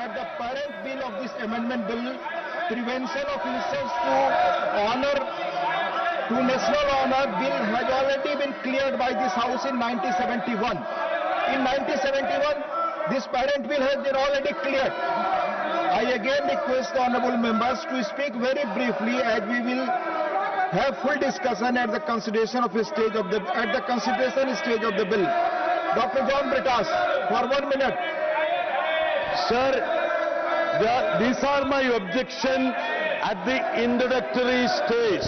that the parent bill of this amendment bill, prevention of insults to honor, to national honor bill, has already been cleared by this House in 1971. In 1971, this parent bill has been already cleared. I again request the honourable members to speak very briefly, as we will have full discussion at the consideration stage of the bill. Dr. John Britas, for 1 minute. Sir, these are my objections at the introductory stage.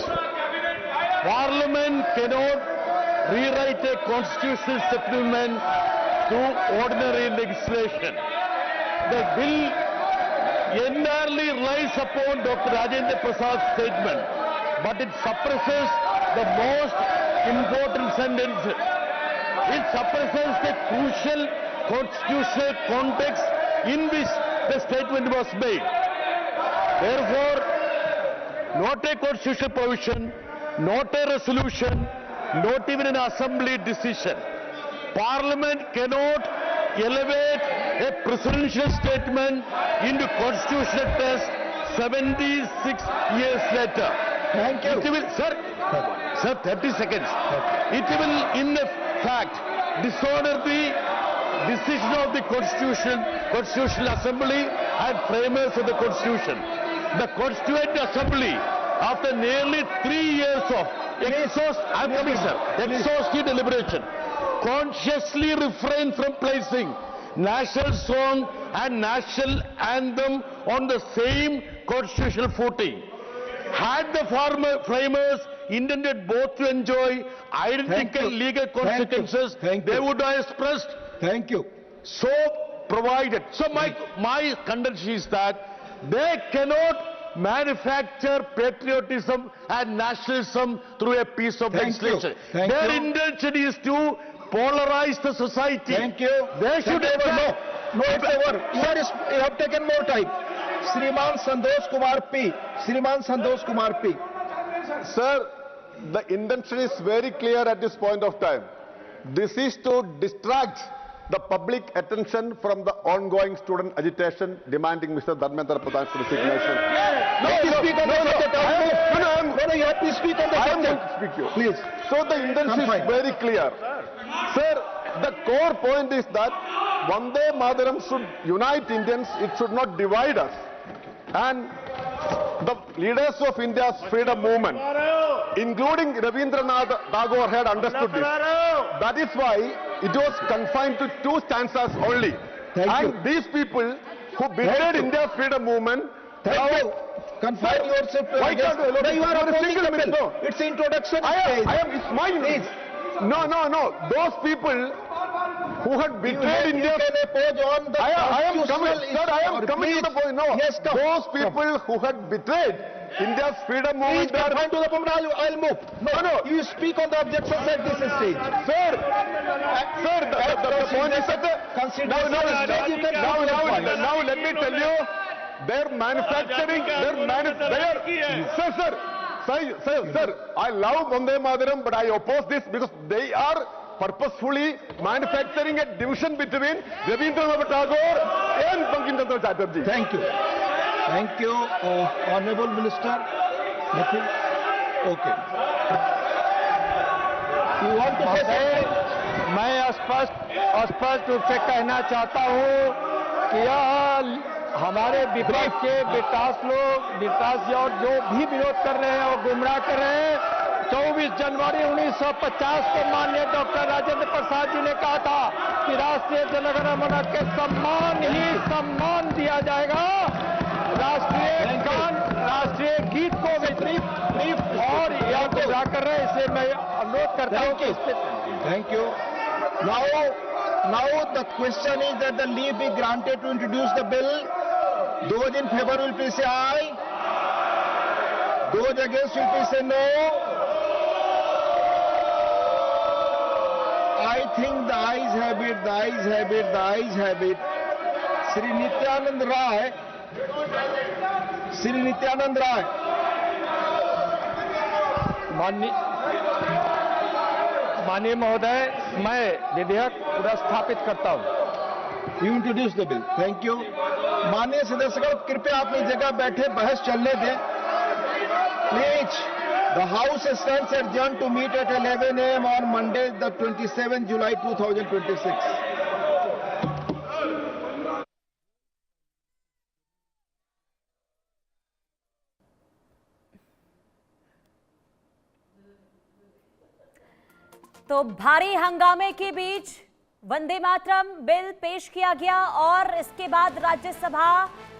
Parliament cannot rewrite a constitutional supplement to ordinary legislation. The bill entirely relies upon Dr. Rajendra Prasad's statement, but it suppresses the most important sentences. It suppresses the crucial constitutional context in which the statement was made. Therefore, not a constitutional provision, not a resolution, not even an assembly decision. Parliament cannot elevate a presidential statement into constitutional test 76 years later. Thank you. It will, sir, 30 seconds. It will, in fact, dishonor the decision of the Constitutional Assembly and framers of the Constitution. The Constituent Assembly, after nearly 3 years of exhaustive deliberation, consciously refrained from placing national song and national anthem on the same constitutional footing. Had the framers intended both to enjoy identical legal consequences, they would have expressed. Thank you. So provided. So my contention is that they cannot manufacture patriotism and nationalism through a piece of legislation. Their intention is to polarize the society. Thank you. They should No, it's over. You have taken more time. Shriman Santosh Kumar P. Shriman Santosh Kumar P. Sir, the intention is very clear at this point of time. This is to distract the public attention from the ongoing student agitation demanding Mr. Dharmendra Pradhan's resignation. You have to speak on the subject. Please. So the intention is very clear. Sir, the core point is that Vande Mataram should unite Indians, it should not divide us. And the leaders of India's freedom movement, including Rabindranath Tagore, had understood this. That is why it was confined to 2 stanzas only. These people who betrayed India's freedom movement, confine yourself to you are opposing the bill. It's introduction stage. It's mine. No. Those people who had betrayed India. I am coming to the point. No. Yes, those people who had betrayed India's freedom movement. Please confine to the point. I'll move. No. You speak on the objections at this stage. Sir, the point is that now let me tell you, they're manufacturing. Sir, I love Vande Mataram, but I oppose this because they are purposefully manufacturing a division between Rabindranath Tagore and Bankim Chandra Chatterjee. Thank you. Thank you, Honorable Minister. Nothing? Okay. You want to say? मैं स्पष्ट रूप से कहना चाहता हूँ कि यह हमारे विपक्ष के विकास और जो भी विरोध कर रहे हैं वो गुमराह कर रहे हैं। 24 जनवरी 1950 को माननीय डॉक्टर राजेंद्र प्रसाद जी ने कहा था कि राष्ट्रीय जनगणमन के सम्मान दिया जाएगा। राष्ट्रीय गीत को ब्रीफ और यह गुमराह कर रहे हैं, इसे मैं अनुरोध करता हूँ कि Thank you. Now the question is that the leave be granted to introduce the bill. Those in favor will please say aye. Those against will please say no. I think the ayes have it. Sri Nityanand Rai. माननीय महोदय, मैं विधेयक पुनर्स्थापित करता हूं। You introduce the bill. Thank you. माननीय सदस्यगण, कृपया अपनी जगह बैठे, बहस चलने दें. Please, the House stands adjourned to meet at 11 a.m. on Monday, the 27th July 2026. तो भारी हंगामे के बीच वंदे मातरम बिल पेश किया गया और इसके बाद राज्यसभा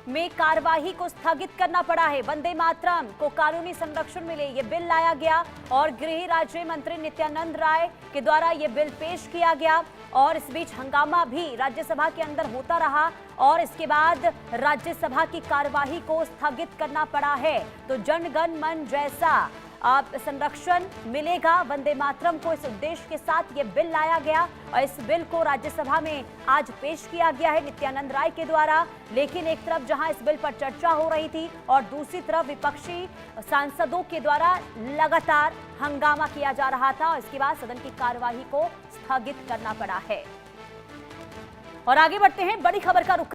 में कार्यवाही को स्थगित करना पड़ा है। वंदे मातरम को कानूनी संरक्षण मिले ये बिल लाया गया और गृह राज्य मंत्री नित्यानंद राय के द्वारा ये बिल पेश किया गया और इस बीच हंगामा भी राज्यसभा के अंदर होता रहा और इसके बाद राज्यसभा की कार्यवाही को स्थगित करना पड़ा है। तो जन गण मन जैसा संरक्षण मिलेगा वंदे मातरम को, इस उद्देश्य के साथ ये बिल लाया गया और इस बिल को राज्यसभा में आज पेश किया गया है नित्यानंद राय के द्वारा। लेकिन एक तरफ जहां इस बिल पर चर्चा हो रही थी और दूसरी तरफ विपक्षी सांसदों के द्वारा लगातार हंगामा किया जा रहा था और इसके बाद सदन की कार्यवाही को स्थगित करना पड़ा है। और आगे बढ़ते हैं, बड़ी खबर का रुख